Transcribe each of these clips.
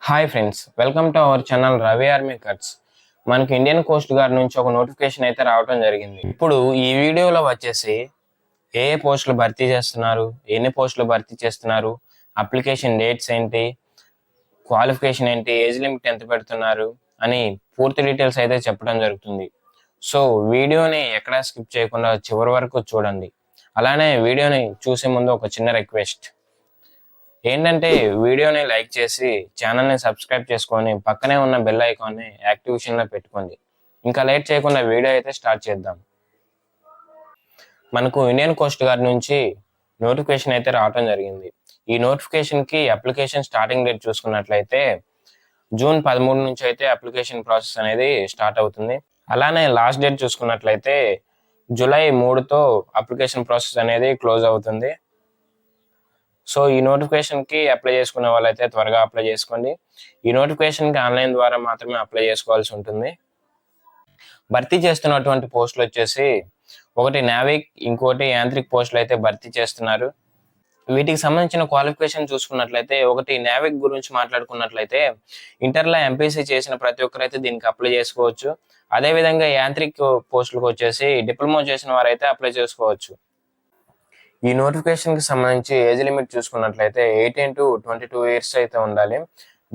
Hi friends, welcome to our channel Ravi army cuts. మనకి Indian coast guard నుంచి ఒక notification అయితే రావడం జరిగింది. ఇప్పుడు ఈ వీడియోలో వచ్చేసి ఏ ఏ పోస్టులు భర్తీ చేస్తున్నారు, ఎన్ని పోస్టులు భర్తీ చేస్తున్నారు, అప్లికేషన్ డేట్స్ ఏంటి, క్వాలిఫికేషన్ ఏంటి, ఏజ్ లిమిట్ ఎంత పెడుతున్నారు అని పూర్తి డీటెయిల్స్ అయితే చెప్పడం జరుగుతుంది. సో వీడియోని ఎక్కడా స్కిప్ చేయకుండా చివరి వరకు చూడండి. అలానే వీడియోని చూసే ముందు ఒక చిన్న రిక్వెస్ట్ ఏంటంటే వీడియోని లైక్ చేసి ఛానల్ని సబ్స్క్రైబ్ చేసుకొని పక్కనే ఉన్న బెల్ ఐకాన్ని యాక్టివేషన్లో పెట్టుకోండి. ఇంకా లేట్ చేయకుండా వీడియో అయితే స్టార్ట్ చేద్దాం. మనకు ఇండియన్ కోస్ట్ గార్డ్ నుంచి నోటిఫికేషన్ అయితే రావడం జరిగింది. ఈ నోటిఫికేషన్కి అప్లికేషన్ స్టార్టింగ్ డేట్ చూసుకున్నట్లయితే జూన్ 13 నుంచి అయితే అప్లికేషన్ ప్రాసెస్ అనేది స్టార్ట్ అవుతుంది. అలానే లాస్ట్ డేట్ చూసుకున్నట్లయితే జూలై 3తో అప్లికేషన్ ప్రాసెస్ అనేది క్లోజ్ అవుతుంది. సో ఈ నోటిఫికేషన్కి అప్లై చేసుకునే వాళ్ళైతే త్వరగా అప్లై చేసుకోండి. ఈ నోటిఫికేషన్కి ఆన్లైన్ ద్వారా మాత్రమే అప్లై చేసుకోవాల్సి ఉంటుంది. భర్తీ చేస్తున్నటువంటి పోస్టులు వచ్చేసి ఒకటి నావిక్, ఇంకోటి యాంత్రిక్ పోస్టులు అయితే భర్తీ చేస్తున్నారు. వీటికి సంబంధించిన క్వాలిఫికేషన్ చూసుకున్నట్లయితే ఒకటి నావిక్ గురించి మాట్లాడుకున్నట్లయితే ఇంటర్లో ఎంపీసీ చేసిన ప్రతి ఒక్కరైతే దీనికి అప్లై చేసుకోవచ్చు. అదేవిధంగా యాంత్రిక్ పోస్టులకు వచ్చేసి డిప్లొమా చేసిన వారైతే అప్లై చేసుకోవచ్చు. ఈ నోటిఫికేషన్కి సంబంధించి ఏజ్ లిమిట్ చూసుకున్నట్లయితే 18 to 22 ఇయర్స్ అయితే ఉండాలి.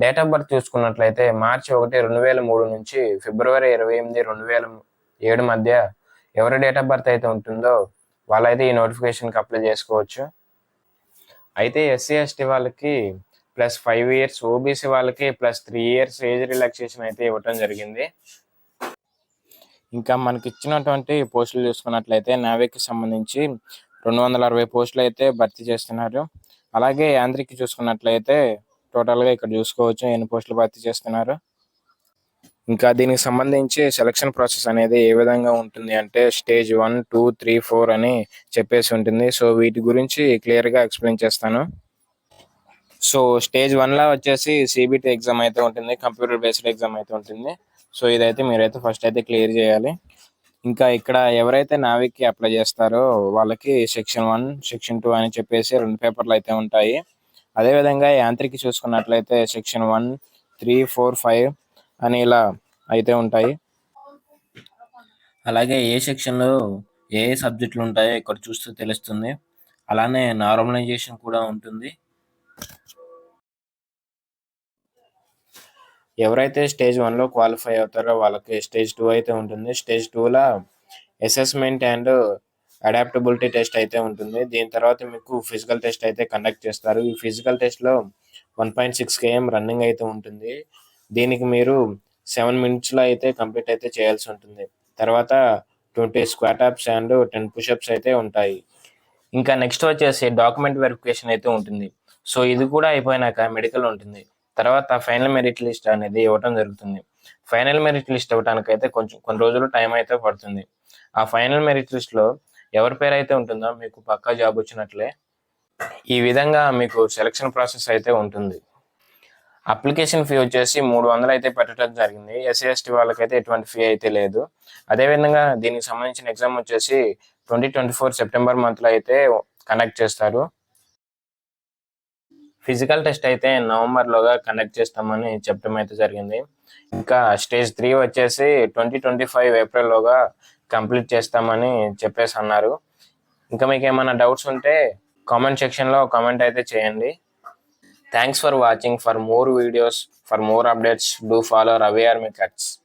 డేట్ ఆఫ్ బర్త్ చూసుకున్నట్లయితే మార్చి 1, 2003 నుంచి ఫిబ్రవరి 28, 2007 మధ్య ఎవరి డేట్ ఆఫ్ బర్త్ అయితే ఉంటుందో వాళ్ళైతే ఈ నోటిఫికేషన్కి అప్లై చేసుకోవచ్చు. అయితే ఎస్సీ ఎస్టీ వాళ్ళకి +5 ఇయర్స్, ఓబీసీ వాళ్ళకి +3 ఇయర్స్ ఏజ్ రిలాక్సేషన్ అయితే ఇవ్వటం జరిగింది. ఇంకా మనకి ఇచ్చినటువంటి పోస్టులు చూసుకున్నట్లయితే నావిక్కి సంబంధించి 260 పోస్టులు అయితే భర్తీ చేస్తున్నారు. అలాగే యాంత్రిక్ చూసుకున్నట్లయితే టోటల్గా ఇక్కడ చూసుకోవచ్చు ఎన్ని పోస్టులు భర్తీ చేస్తున్నారు. ఇంకా దీనికి సంబంధించి సెలక్షన్ ప్రాసెస్ అనేది ఏ విధంగా ఉంటుంది అంటే స్టేజ్ 1, 2, 3, 4 అని చెప్పేసి ఉంటుంది. సో వీటి గురించి క్లియర్గా ఎక్స్ప్లెయిన్ చేస్తాను. సో స్టేజ్ 1లో వచ్చేసి సిబిటి ఎగ్జామ్ అయితే ఉంటుంది, కంప్యూటర్ బేస్డ్ ఎగ్జామ్ అయితే ఉంటుంది. సో ఇదైతే మీరైతే ఫస్ట్ అయితే క్లియర్ చేయాలి. ఇంకా ఇక్కడ ఎవరైతే నావిక్కి అప్లై చేస్తారో వాళ్ళకి సెక్షన్ 1, సెక్షన్ 2 అని చెప్పేసి 2 పేపర్లు అయితే ఉంటాయి. అదేవిధంగా యాంత్రిక్ చూసుకున్నట్లయితే సెక్షన్ 1, 3, 4, 5 అని ఇలా అయితే ఉంటాయి. అలాగే ఏ సెక్షన్లో ఏ సబ్జెక్టులు ఉంటాయో ఇక్కడ చూస్తే తెలుస్తుంది. అలానే నార్మలైజేషన్ కూడా ఉంటుంది. ఎవరైతే స్టేజ్ 1లో క్వాలిఫై అవుతారో వాళ్ళకి స్టేజ్ 2 అయితే ఉంటుంది. స్టేజ్ 2లో అసెస్మెంట్ అండ్ అడాప్టబిలిటీ టెస్ట్ అయితే ఉంటుంది. దీని తర్వాత మీకు ఫిజికల్ టెస్ట్ అయితే కండక్ట్ చేస్తారు. ఈ ఫిజికల్ టెస్ట్లో 1.6 km రన్నింగ్ అయితే ఉంటుంది. దీనికి మీరు 7 minutesలో అయితే కంప్లీట్ అయితే చేయాల్సి ఉంటుంది. తర్వాత 20 స్క్వాట్ అప్స్ అండ్ 10 పుషప్స్ అయితే ఉంటాయి. ఇంకా నెక్స్ట్ వచ్చేసి డాక్యుమెంట్ వెరిఫికేషన్ అయితే ఉంటుంది. సో ఇది కూడా అయిపోయినాక మెడికల్ ఉంటుంది. తర్వాత ఫైనల్ మెరిట్ లిస్ట్ అనేది ఇవ్వటం జరుగుతుంది. ఫైనల్ మెరిట్ లిస్ట్ ఇవ్వడానికి అయితే కొన్ని రోజులు టైం అయితే పడుతుంది. ఆ ఫైనల్ మెరిట్ లిస్ట్లో ఎవరి పేరు అయితే ఉంటుందో మీకు పక్కా జాబ్ వచ్చినట్లే. ఈ విధంగా మీకు సెలక్షన్ ప్రాసెస్ అయితే ఉంటుంది. అప్లికేషన్ ఫీ వచ్చేసి 300 అయితే పెట్టడం జరిగింది. ఎస్సీ ఎస్టీ వాళ్ళకైతే ఎటువంటి ఫీ అయితే లేదు. అదేవిధంగా దీనికి సంబంధించిన ఎగ్జామ్ వచ్చేసి 2024 సెప్టెంబర్ మంత్లో అయితే కండక్ట్ చేస్తారు. ఫిజికల్ టెస్ట్ అయితే నవంబర్లోగా కండక్ట్ చేస్తామని చెప్పడం అయితే జరిగింది. ఇంకా స్టేజ్ 3 వచ్చేసి 2025 ఏప్రిల్లోగా కంప్లీట్ చేస్తామని చెప్పేసి అన్నారు. ఇంకా మీకు ఏమైనా డౌట్స్ ఉంటే కామెంట్ సెక్షన్లో కామెంట్ అయితే చేయండి. Thanks for watching. For more videos, for more updates, do follow Ravi army cuts.